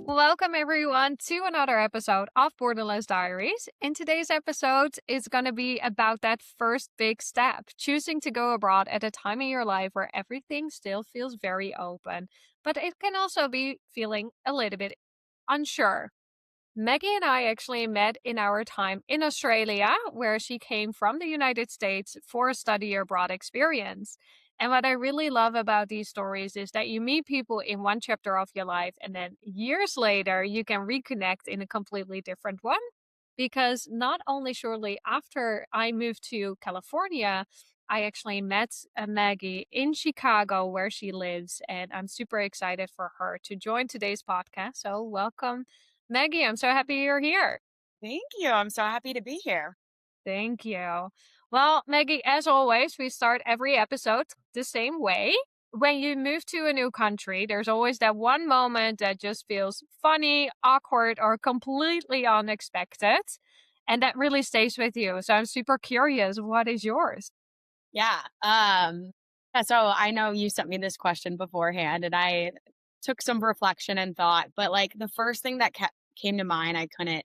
Welcome everyone to another episode of Borderless Diaries. In today's episode, it's going to be about that first big step, choosing to go abroad at a time in your life where everything still feels very open, but it can also be feeling a little bit unsure. Maggie and I actually met in our time in Australia, where she came from the United States for a study abroad experience. And what I really love about these stories is that you meet people in one chapter of your life, and then years later, you can reconnect in a completely different one. Because not only shortly after I moved to California, I actually met Maggie in Chicago, where she lives, and I'm super excited for her to join today's podcast. So, welcome Maggie, I'm so happy you're here. Thank you. I'm so happy to be here. Thank you. Well, Maggie, as always, we start every episode the same way. When you move to a new country, there's always that one moment that just feels funny, awkward, or completely unexpected. And that really stays with you. So I'm super curious. What is yours? Yeah. Yeah, so I know you sent me this question beforehand and I took some reflection and thought, but like the first thing that came to mind, I couldn't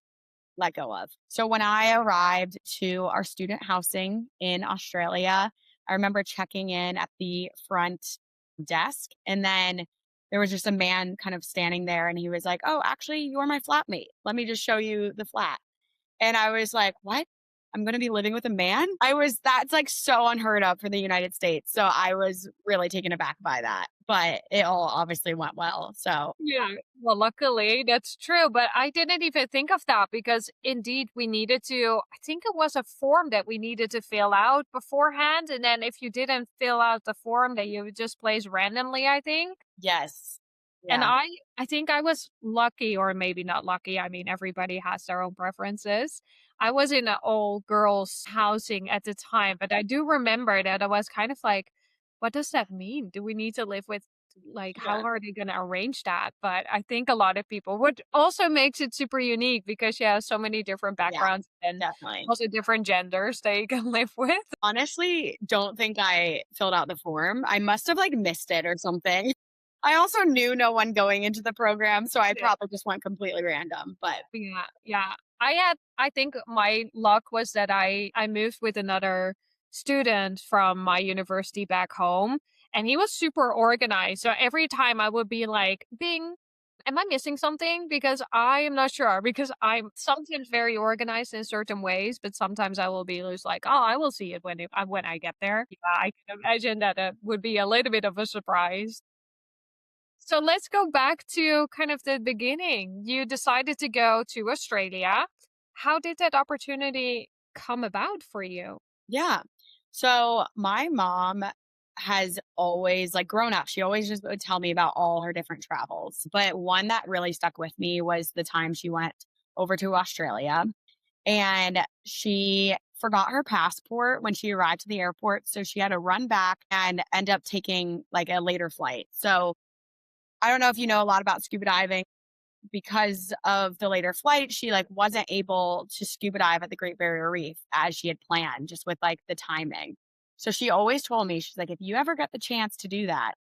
let go of. So when I arrived to our student housing in Australia, I remember checking in at the front desk and then there was just a man kind of standing there and he was like, "Oh, actually, you're my flatmate. Let me just show you the flat." And I was like, "What? I'm going to be living with a man?" That's like so unheard of for the United States. So I was really taken aback by that, but it all obviously went well. So Yeah, well, luckily that's true, but I didn't even think of that because indeed we needed to, I think it was a form that we needed to fill out beforehand. And then if you didn't fill out the form, that you would just place randomly, I think. yes. And Yeah. I think I was lucky, or maybe not lucky. I mean, everybody has their own preferences. I was in an all girls housing at the time, but I do remember that I was kind of like, what does that mean? Do we need to live with, like, how Yeah. are they going to arrange that? But I think a lot of people would also makes it super unique because you have so many different Yeah. backgrounds and Definitely. also different genders that you can live with. Honestly, don't think I filled out the form. I must have like missed it or something. I also knew no one going into the program, so I probably just went completely random. But Yeah, yeah. I think my luck was that I moved with another student from my university back home, and he was super organized. So every time I would be like, "Bing, am I missing something?" Because I am not sure because I'm sometimes very organized in certain ways, but sometimes I will be just like, "Oh, I will see it when I get there." Yeah, I can imagine that it would be a little bit of a surprise. So let's go back to kind of the beginning. You decided to go to Australia. How did that opportunity come about for you? yeah. So my mom has always like grown up. She always just would tell me about all her different travels. But one that really stuck with me was the time she went over to Australia and she forgot her passport when she arrived to the airport. So she had to run back and end up taking like a later flight. So I don't know if you know a lot about scuba diving. Because of the later flight, she like wasn't able to scuba dive at the Great Barrier Reef as she had planned, just with like the timing. So she always told me, she's like, if you ever get the chance to do that,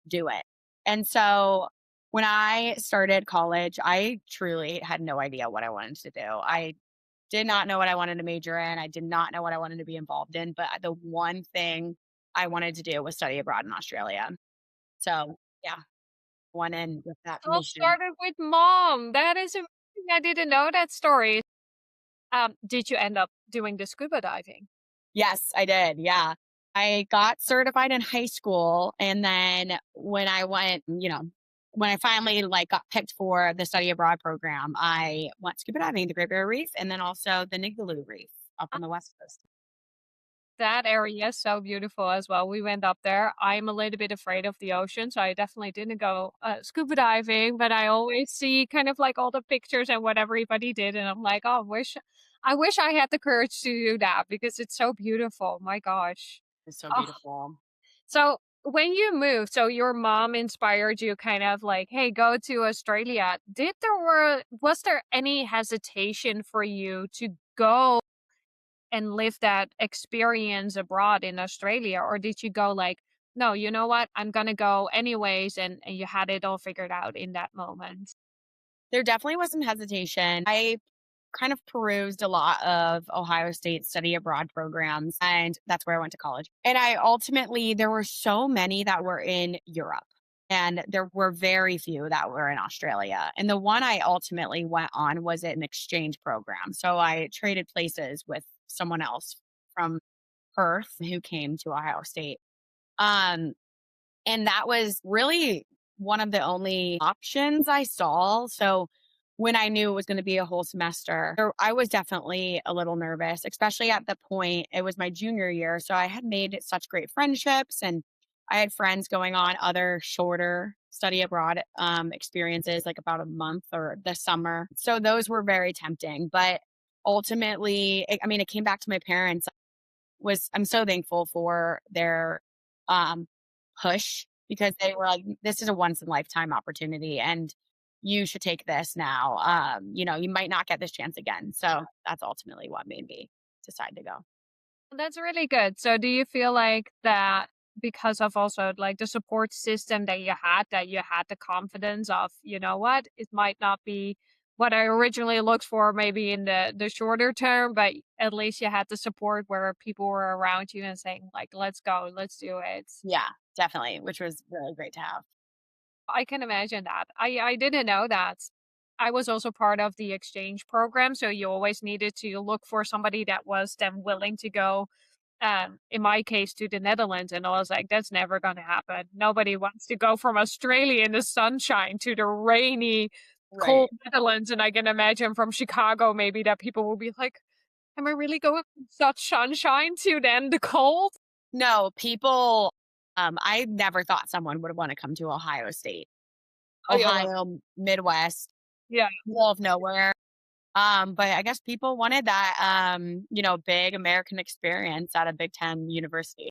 do it. And so when I started college, I truly had no idea what I wanted to do. I did not know what I wanted to major in. I did not know what I wanted to be involved in. But the one thing I wanted to do was study abroad in Australia. So yeah, went in with that All mission. started with mom. That is amazing. I didn't know that story. Did you end up doing the scuba diving? Yes, I did. Yeah. I got certified in high school and then when I went, when I finally like got picked for the study abroad program, I went scuba diving at the Great Barrier Reef and then also the Nigaloo Reef up on the West Coast. That area is so beautiful as well. We went up there. I'm a little bit afraid of the ocean, so I definitely didn't go scuba diving, but I always see kind of like all the pictures and what everybody did, and I'm like, oh, I wish I had the courage to do that because it's so beautiful. My gosh. It's so Oh, beautiful. so when you moved, so your mom inspired you kind of like, "Hey, go to Australia." Was there any hesitation for you to go and live that experience abroad in Australia? Or did you go like, "No, you know what? I'm gonna go anyways," and you had it all figured out in that moment? There definitely was some hesitation. I kind of perused a lot of Ohio State study abroad programs, and that's where I went to college. And I ultimately, there were so many that were in Europe, and there were very few that were in Australia. And the one I ultimately went on was an exchange program. So I traded places with someone else from Perth who came to Ohio State. Um, and that was really one of the only options I saw. So when I knew it was going to be a whole semester, I was definitely a little nervous, especially at the point it was my junior year. So I had made such great friendships and I had friends going on other shorter study abroad experiences, like about a month or the summer. So those were very tempting. But ultimately, I mean, it came back to my parents was I'm so thankful for their um push because they were like, this is a once in a lifetime opportunity and you should take this now. You might not get this chance again. So that's ultimately what made me decide to go. That's really good. So do you feel like that because of also like the support system that you had the confidence of, you know what, it might not be what I originally looked for maybe in the shorter term, but at least you had the support where people were around you and saying like, let's go, let's do it. Yeah, definitely, which was really great to have. I can imagine that. I didn't know that. I was also part of the exchange program, so you always needed to look for somebody that was then willing to go, in my case, to the Netherlands, and I was like, "That's never gonna happen. Nobody wants to go from Australia in the sunshine to the rainy, Right. cold Netherlands," and I can imagine from Chicago maybe that people will be like, "Am I really going from such sunshine to then the cold?" No, people I never thought someone would want to come to Ohio State. Oh, yeah, well, Ohio, Midwest, yeah. middle of nowhere. But I guess people wanted that, big American experience at a Big Ten university,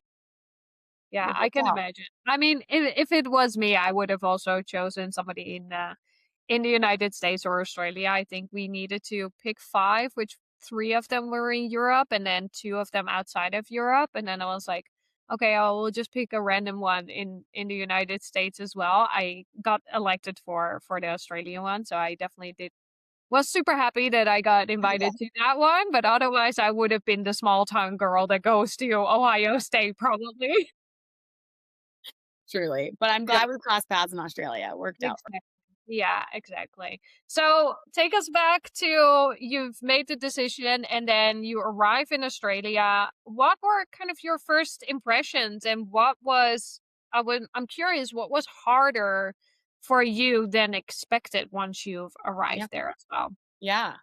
Yeah, which I worked can out. imagine. I mean, if it was me, I would have also chosen somebody in the United States or Australia. I think we needed to pick 5, which 3 of them were in Europe and then 2 of them outside of Europe. And then I was like, okay, I will just pick a random one in the United States as well. I got elected for the Australian one, so I definitely did was super happy that I got Yeah, invited to that one, but otherwise I would have been the small town girl that goes to Ohio State probably. truly. But I'm Yeah. glad we crossed paths in Australia. It worked out. Exactly. Yeah, exactly. So take us back to you've made the decision and then you arrive in Australia. What were kind of your first impressions and I'm curious what was harder for you than expected once you've Yeah. arrived there as well? Yeah.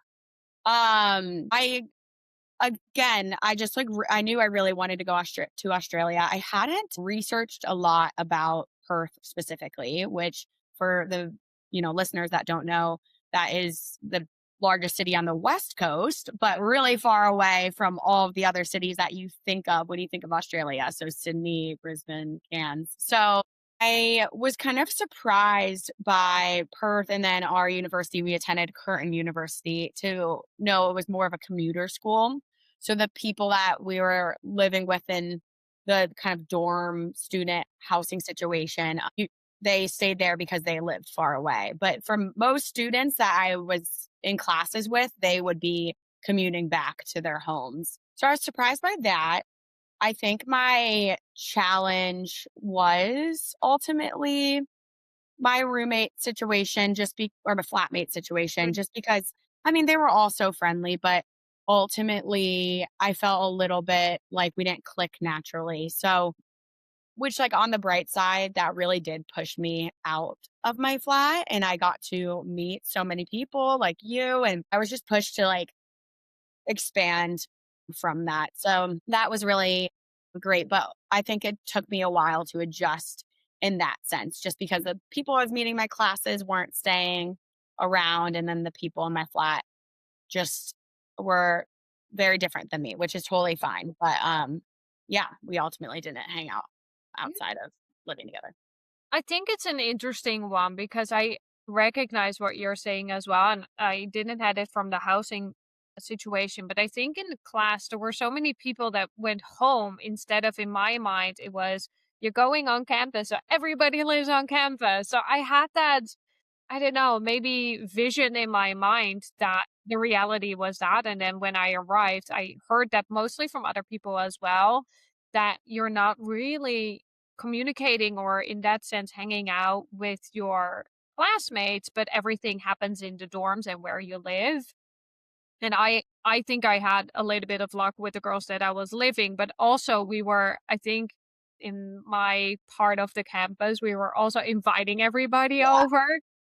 I again, I just I knew I really wanted to go to Australia. I hadn't researched a lot about Perth specifically, which for the listeners that don't know, that is the largest city on the west coast, but really far away from all of the other cities that you think of when you think of Australia. So Sydney, Brisbane, Cairns. So I was kind of surprised by Perth and then our university. We attended Curtin University to know it was more of a commuter school. So the people that we were living with in the kind of dorm student housing situation, they stayed there because they lived far away. But for most students that I was in classes with, they would be commuting back to their homes. So I was surprised by that. I think my challenge was ultimately my roommate situation, or my flatmate situation, Mm. just because I mean, they were all so friendly, but ultimately I felt a little bit like we didn't click naturally. So, which, like, on the bright side, that really did push me out of my flat and I got to meet so many people like you. And I was just pushed to like expand from that. So that was really great. But I think it took me a while to adjust in that sense, just because the people I was meeting in my classes weren't staying around. And then the people in my flat just were very different than me, which is totally fine. But yeah, we ultimately didn't hang out outside of. living together. I think it's an interesting one because I recognize what you're saying as well, and I didn't had it from the housing situation, but I think in the class there were so many people that went home instead of in my mind it was you're going on campus, so everybody lives on campus. So I had that I don't know, maybe vision in my mind that the reality was that. And then when I arrived, I heard that mostly from other people as well, that you're not really communicating or, in that sense, hanging out with your classmates, but everything happens in the dorms and where you live. And I think I had a little bit of luck with the girls that I was living, but also we were, I think, in my part of the campus, we were also inviting everybody Yeah. over.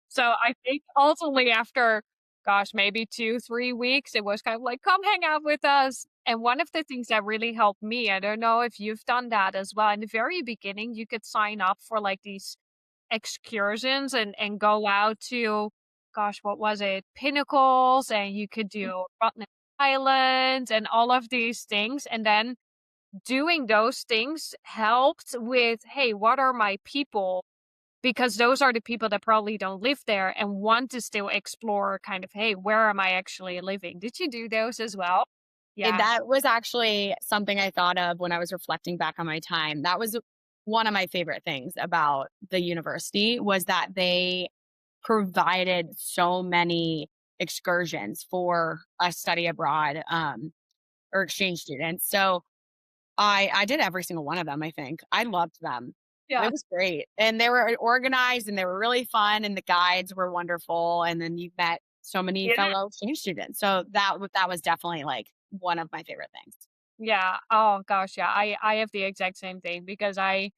So I think ultimately after, gosh, maybe 2, 3 weeks, it was kind of like, "Come hang out with us." And one of the things that really helped me, I don't know if you've done that as well, in the very beginning, you could sign up for, like, these excursions and go out to, gosh, what was it? Pinnacles, and you could do Rottnest Island and all of these things, and then doing those things helped with, "Hey, what are my people?" Because those are the people that probably don't live there and want to still explore kind of, "Hey, where am I actually living?" Did you do those as well? Yeah. That was actually something I thought of when I was reflecting back on my time. That was one of my favorite things about the university was that they provided so many excursions for us study abroad or exchange students. So I did every single one of them, I think. I loved them. It Yeah. was great. And they were organized and they were really fun and the guides were wonderful and then you met so many Yeah. fellow exchange students. So that was definitely like one of my favorite things. Yeah. Oh gosh, yeah. I have the exact same thing because I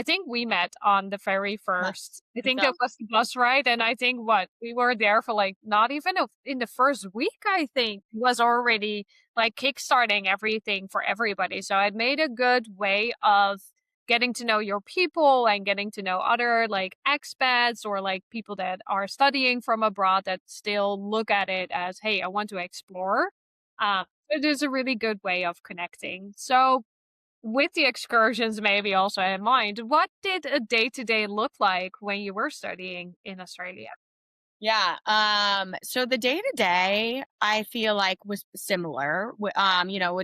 think we met on the very Huh. first. I think that So was the bus ride, and I think what we were there for like not even in the first week. I think was already like kickstarting everything for everybody. So it made a good way of getting to know your people and getting to know other like expats or like people that are studying from abroad that still look at it as, hey, I want to explore. It is a really good way of connecting. So, with the excursions maybe also in mind, what did a day-to-day look like when you were studying in Australia? yeah, so the day to day I feel like was similar. With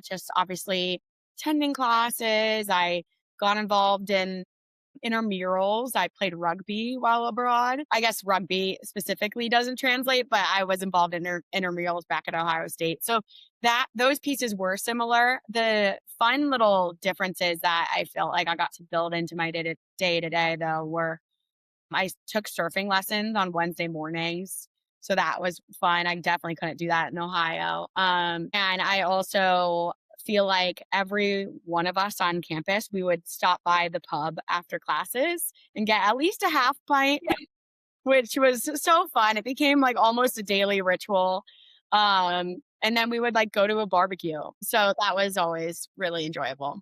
just obviously attending classes. I got involved in intramurals. I played rugby while abroad. I guess rugby specifically doesn't translate, but I was involved in intramurals back at Ohio State. So that those pieces were similar. The fun little differences that I felt like I got to build into my day to day though were I took surfing lessons on Wednesday mornings. So that was fun. I definitely couldn't do that in Ohio. And I also feel like every one of us on campus, we would stop by the pub after classes and get at least a half pint, Yeah. which was so fun. It became like almost a daily ritual. And then we would like go to a barbecue. So that was always really enjoyable.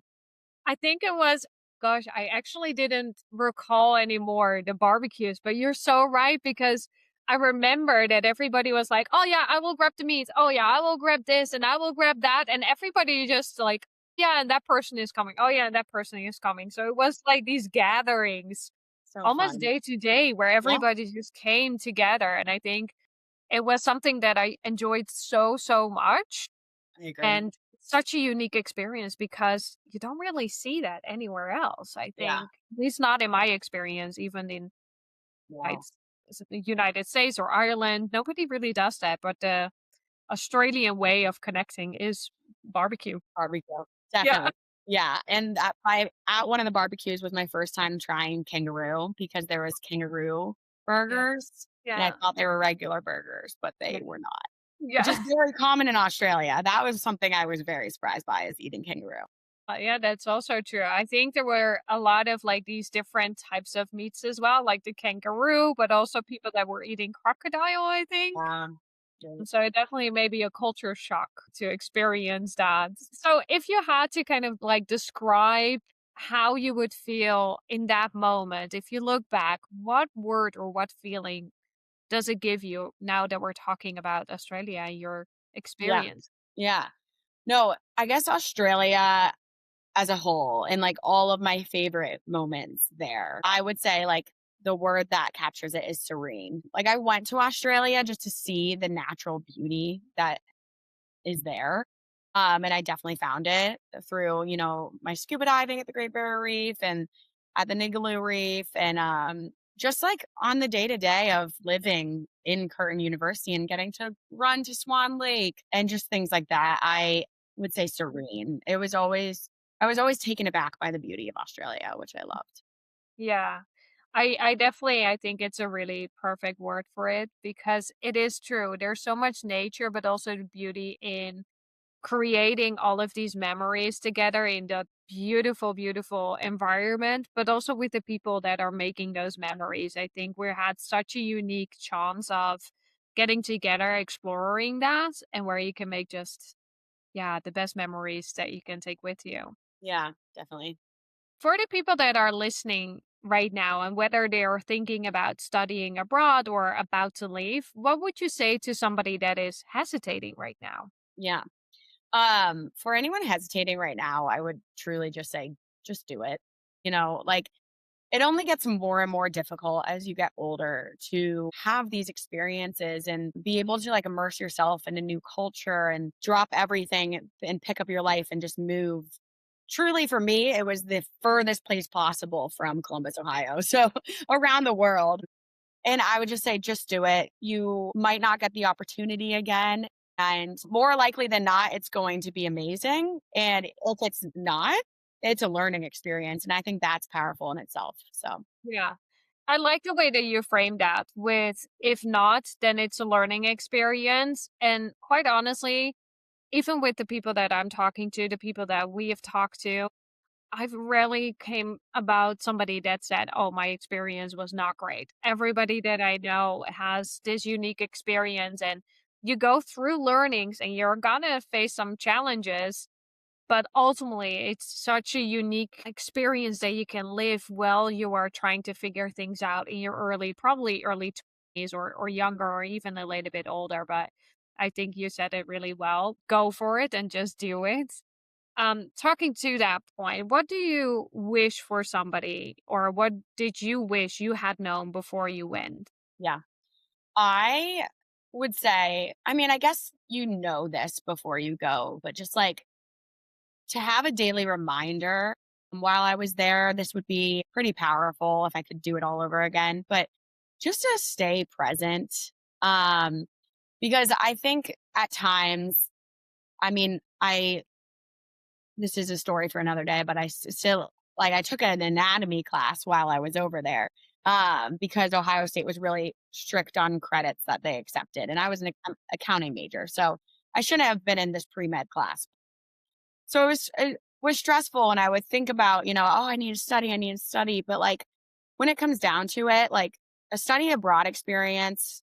I think it was gosh, I actually didn't recall anymore the barbecues, but you're so right because I remember that everybody was like, "Oh yeah, I will grab the meat. Oh yeah, I will grab this and I will grab that." And everybody just like, "Yeah, and that person is coming. Oh yeah, and that person is coming." So it was like these gatherings So almost fun. day to day where Yeah, everybody just came together. And I think it was something that I enjoyed so, so much. I agree. And such a unique experience because you don't really see that anywhere else, I Yeah. think. At least not in my experience, even in United Wow. the United States or Ireland. Nobody really does that, but the Australian way of connecting is barbecue. Barbecue, Yeah. definitely. Yeah, and at one of the barbecues was my first time trying kangaroo because there was kangaroo Yeah. burgers, and I Yeah. thought they were regular burgers, but Yeah. they were not, which is Yeah. very common in Australia. That was something I was very surprised by is eating kangaroo. Yeah, that's also true. I think there were a lot of like these different types of meats as well, like the kangaroo, but also people that were eating crocodile, I think. Yeah. And so it definitely may be a culture shock to experience that. So if you had to kind of like describe how you would feel in that moment, if you look back, what word or what feeling does it give you now that we're talking about Australia and your Yeah. experience? Yeah. No, I guess Australia as a whole and like all of my favorite moments there. I would say like the word that captures it is serene. Like I went to Australia just to see the natural beauty that is there. And I definitely found it through, my scuba diving at the Great Barrier Reef and at the Nigaloo Reef and just like on the day to day of living in Curtin University and getting to run to Swan Lake and just things like that. I would say serene. I was always taken aback by the beauty of Australia, which I loved. Yeah. I definitely I think it's a really perfect word for it because it is true. There's so much nature, but also the beauty in creating all of these memories together in the beautiful, beautiful environment, but also with the people that are making those memories. I think we had such a unique chance of getting together, exploring that, and where you can make just, yeah, the best memories that you can take with you. Yeah, definitely. For the people that are listening right now and whether they're thinking about studying abroad or about to leave, what would you say to somebody that is hesitating right now? Yeah. For anyone hesitating right now, I would truly just say, just do it. Like it only gets more and more difficult as you get older to have these experiences and be able to like immerse yourself in a new culture and drop everything and pick up your life and just move. Truly, for me, it was the furthest place possible from Columbus, Ohio. So around the world. And I would just say, just do it. You might not get the opportunity again. And more likely than not, it's going to be amazing. And if it's not, it's a learning experience. And I think that's powerful in itself. So, Yeah. I like the way that you frame that with if not, then it's a learning experience. And quite honestly, even with the people that I'm talking to, the people that we have talked to, I've rarely came about somebody that said, "Oh, my experience was not great." Everybody that I know has this unique experience and you go through learnings and you're gonna face some challenges, but ultimately it's such a unique experience that you can live while you are trying to figure things out in your probably early 20s or younger or even a little bit older, but I think you said it really well. Go for it and just do it. Talking to that point, what do you wish for somebody or what did you wish you had known before you went? yeah, I would say, I mean, I guess you know this before you go, but just like to have a daily reminder while I was there, this would be pretty powerful if I could do it all over again. But just to stay present, um, because I think at times, I mean, this is a story for another day, but still like I took an anatomy class while I was over there because Ohio State was really strict on credits that they accepted, and I was an accounting major, so I shouldn't have been in this pre med class. So it was stressful, and I would think about, oh, I need to study, but like when it comes down to it, like a study abroad experience,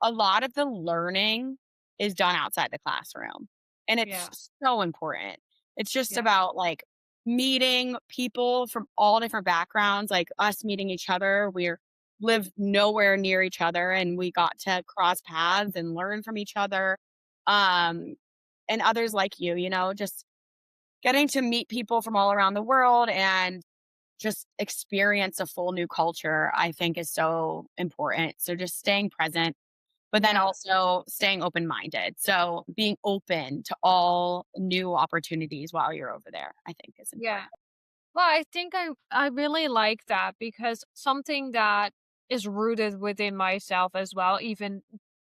a lot of the learning is done outside the classroom, and Yeah. it's so important. It's just Yeah. about like meeting people from all different backgrounds, like us meeting each other. We're live nowhere near each other, and we got to cross paths and learn from each other. Um, and others like just getting to meet people from all around the world and just experience a full new culture, I think is so important. So just staying present, but then Yeah. also staying open minded. So being open to all new opportunities while you're over there, I think is Yeah. important. Well, I think I really like that because something that is rooted within myself as well, even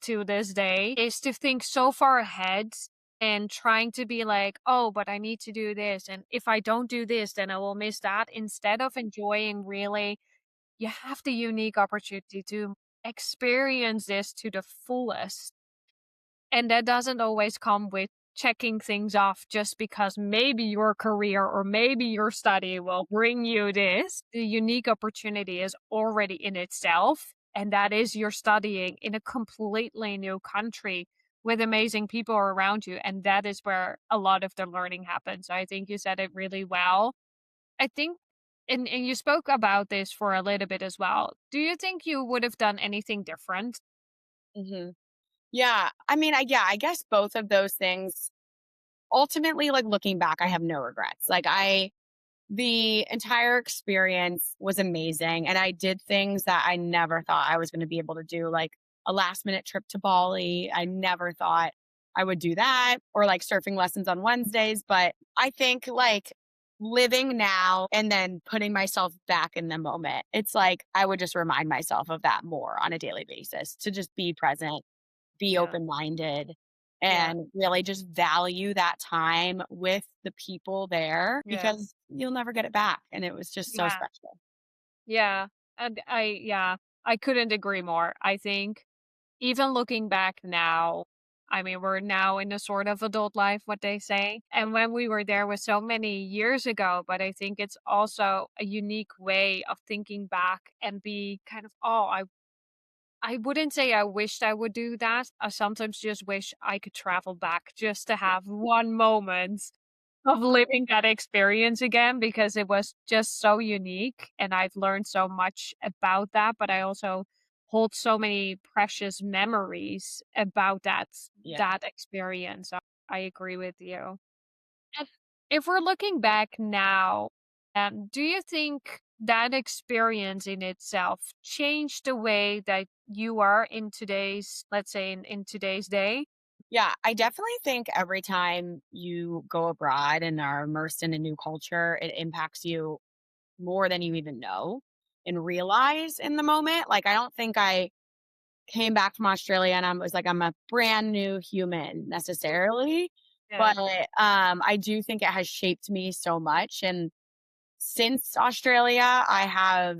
to this day, is to think so far ahead and trying to be like, oh, but I need to do this. And if I don't do this, then I will miss that. Instead of enjoying really, you have the unique opportunity to experience this to the fullest. And that doesn't always come with checking things off just because maybe your career or maybe your study will bring you this. The unique opportunity is already in itself. And that is you're studying in a completely new country with amazing people around you. And that is where a lot of the learning happens. I think you said it really well. I think, and you spoke about this for a little bit as well. Do you think you would have done anything different? Yeah. I mean, I guess both of those things ultimately, like, looking back, I have no regrets. The entire experience was amazing, and I did things that I never thought I was gonna be able to do, like a last minute trip to Bali. I never thought I would do that, or like surfing lessons on Wednesdays, but I think, like, living now and then putting myself back in the moment, it's like I would just remind myself of that more on a daily basis, to just be present, be Yeah. open-minded, Yeah. and really just value that time with the people there, Yeah. because you'll never get it back, and it was just so Yeah. special. Yeah. And I couldn't agree more. I think even looking back now, I mean, we're now in a sort of adult life, what they say. And when we were there was so many years ago, but I think it's also a unique way of thinking back and be kind of, oh, I wouldn't say I wished I would do that. I sometimes just wish I could travel back just to have one moment of living that experience again because it was just so unique and I've learned so much about that, but I also hold so many precious memories about Yeah. that experience. So I agree with you. And if we're looking back now, do you think that experience in itself changed the way that you are in today's, let's say, in today's day? Yeah, I definitely think every time you go abroad and are immersed in a new culture, it impacts you more than you even know and realize in the moment. Like, I don't think I came back from Australia and I was like, I'm a brand new human necessarily. Yeah. But I do think it has shaped me so much. And since Australia, I have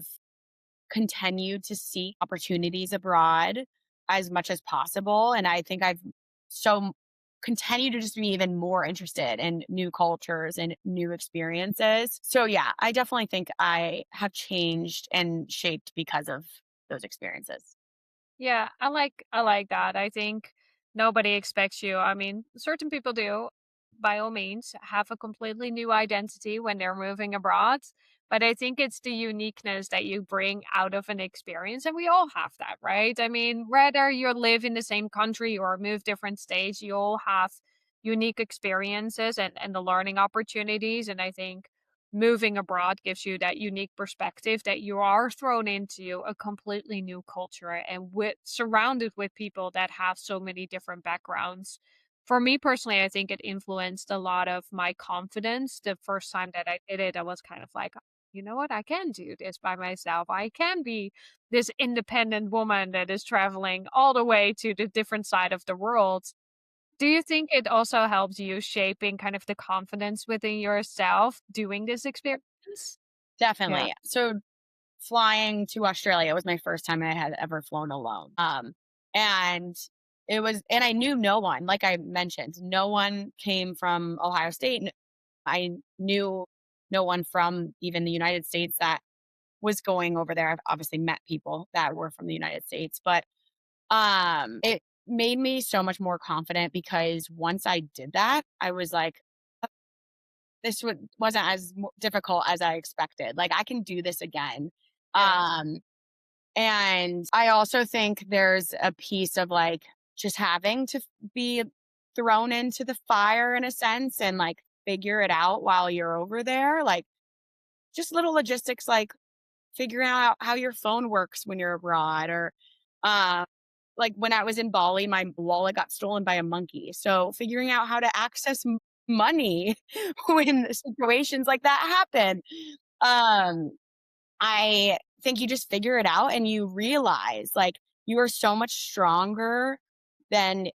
continued to seek opportunities abroad as much as possible. And I think I've so continue to just be even more interested in new cultures and new experiences. So yeah, I definitely think I have changed and shaped because of those experiences. Yeah, I like that. I think nobody expects you. I mean, certain people do, by all means, have a completely new identity when they're moving abroad. But I think it's the uniqueness that you bring out of an experience. And we all have that, right? I mean, whether you live in the same country or move different states, you all have unique experiences and the learning opportunities. And I think moving abroad gives you that unique perspective that you are thrown into a completely new culture and with surrounded with people that have so many different backgrounds. For me personally, I think it influenced a lot of my confidence. The first time that I did it, I was kind of like, you know what, I can do this by myself. I can be this independent woman that is traveling all the way to the different side of the world. Do you think it also helps you shaping kind of the confidence within yourself doing this experience? Yeah. Definitely. So flying to Australia was my first time I had ever flown alone. And and I knew no one, like I mentioned, no one came from Ohio State. I knew no one from even the United States that was going over there. I've obviously met people that were from the United States, but it made me so much more confident because once I did that, I was like, wasn't as difficult as I expected. Like, I can do this again. Yeah. Um, and I also think there's a piece of like just having to be thrown into the fire in a sense and like figure it out while you're over there. Like, just little logistics, like figuring out how your phone works when you're abroad, or uh, like when I was in Bali, my wallet got stolen by a monkey. So figuring out how to access money when situations like that happen. Um, I think you just figure it out and you realize like you are so much stronger than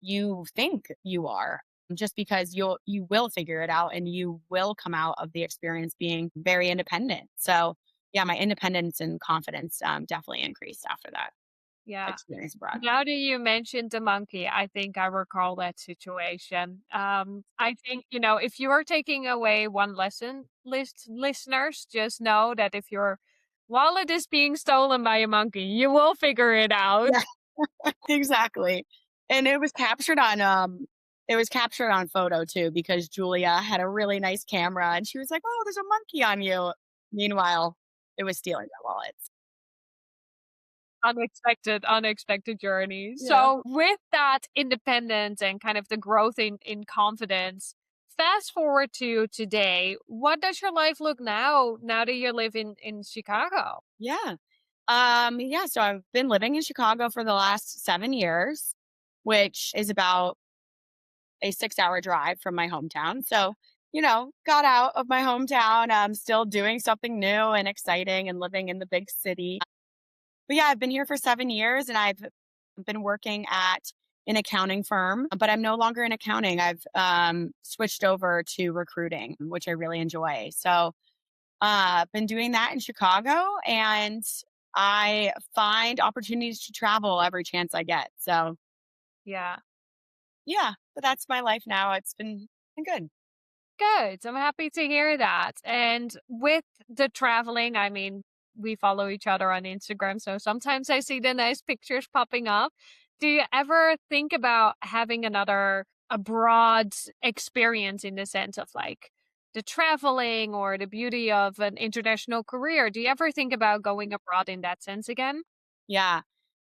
you think you are, just because you will figure it out and you will come out of the experience being very independent. So yeah, my independence and confidence definitely increased after that Yeah. experience abroad. Now that you mentioned the monkey, I think I recall that situation. I think, if you are taking away one lesson, listeners, just know that if your wallet is being stolen by a monkey, you will figure it out. Yeah, exactly. And it was captured on photo too, because Julia had a really nice camera and she was like, "Oh, there's a monkey on you." Meanwhile, it was stealing my wallet. unexpected journey. Yeah. So with that independence and kind of the growth in confidence, fast forward to today, what does your life look now that you live in Chicago? Yeah. Yeah, so I've been living in Chicago for the last 7 years, which is about a 6-hour drive from my hometown. So, got out of my hometown. I'm still doing something new and exciting and living in the big city. But yeah, I've been here for 7 years and I've been working at an accounting firm, but I'm no longer in accounting. I've switched over to recruiting, which I really enjoy. So, been doing that in Chicago and I find opportunities to travel every chance I get. So, Yeah. yeah, but that's my life now. It's been good. Good. I'm happy to hear that. And with the traveling, I mean, we follow each other on Instagram, so sometimes I see the nice pictures popping up. Do you ever think about having another abroad experience in the sense of like the traveling or the beauty of an international career? Do you ever think about going abroad in that sense again? Yeah,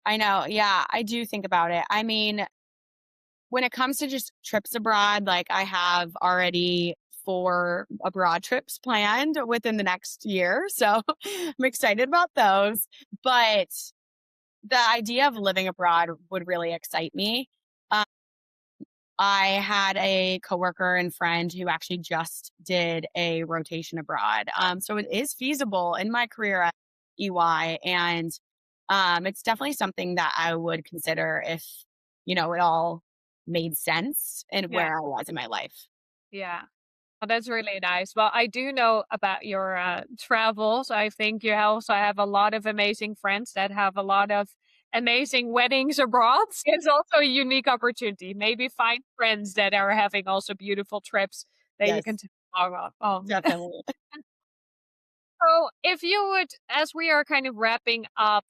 I know. Yeah, I do think about it. I mean, when it comes to just trips abroad, like I have already 4 abroad trips planned within the next year. So I'm excited about those. But the idea of living abroad would really excite me. Um, I had a coworker and friend who actually just did a rotation abroad. So it is feasible in my career at EY. And it's definitely something that I would consider if, it all made sense and Yeah. where I was in my life. Yeah. Oh, that's really nice. Well, I do know about your travels. I think you also have a lot of amazing friends that have a lot of amazing weddings abroad. It's also a unique opportunity. Maybe find friends that are having also beautiful trips that you can Yes, talk about. definitely. So, if you would, as we are kind of wrapping up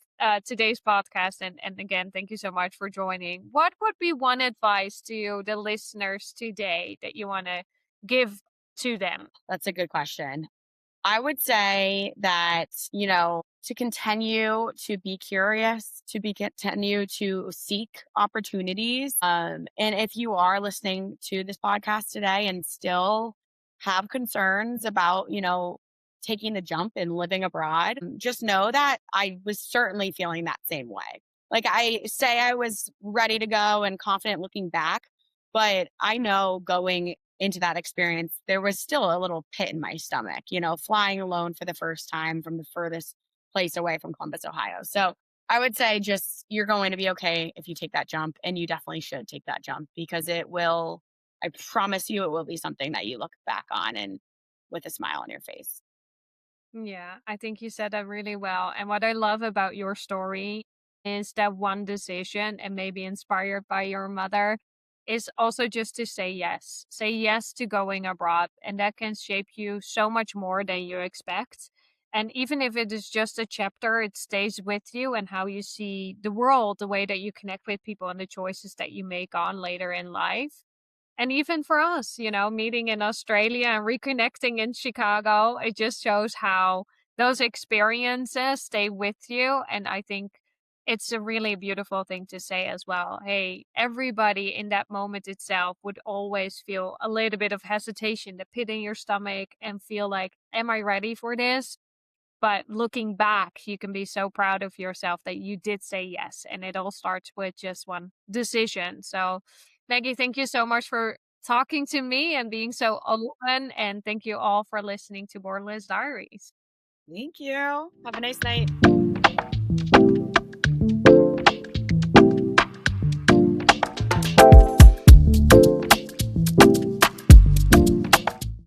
today's podcast, and again, thank you so much for joining, what would be one advice to the listeners today that you want to give to them? That's a good question. I would say that, to continue to be curious, continue to seek opportunities. And if you are listening to this podcast today and still have concerns about, taking the jump and living abroad, just know that I was certainly feeling that same way. Like I say I was ready to go and confident looking back, but I know going into that experience, there was still a little pit in my stomach, flying alone for the first time from the furthest place away from Columbus, Ohio. So I would say just you're going to be okay if you take that jump, and you definitely should take that jump because I promise you, it will be something that you look back on and with a smile on your face. Yeah, I think you said that really well. And what I love about your story is that one decision, and maybe inspired by your mother, is also just to say yes. Say yes to going abroad. And that can shape you so much more than you expect. And even if it is just a chapter, it stays with you and how you see the world, the way that you connect with people, and the choices that you make on later in life. And even for us, meeting in Australia and reconnecting in Chicago, it just shows how those experiences stay with you. And I think it's a really beautiful thing to say as well. Hey, everybody in that moment itself would always feel a little bit of hesitation, the pit in your stomach, and feel like, am I ready for this? But looking back, you can be so proud of yourself that you did say yes. And it all starts with just one decision. So, Maggie, thank you so much for talking to me and being so open. And thank you all for listening to Borderless Diaries. Thank you. Have a nice night.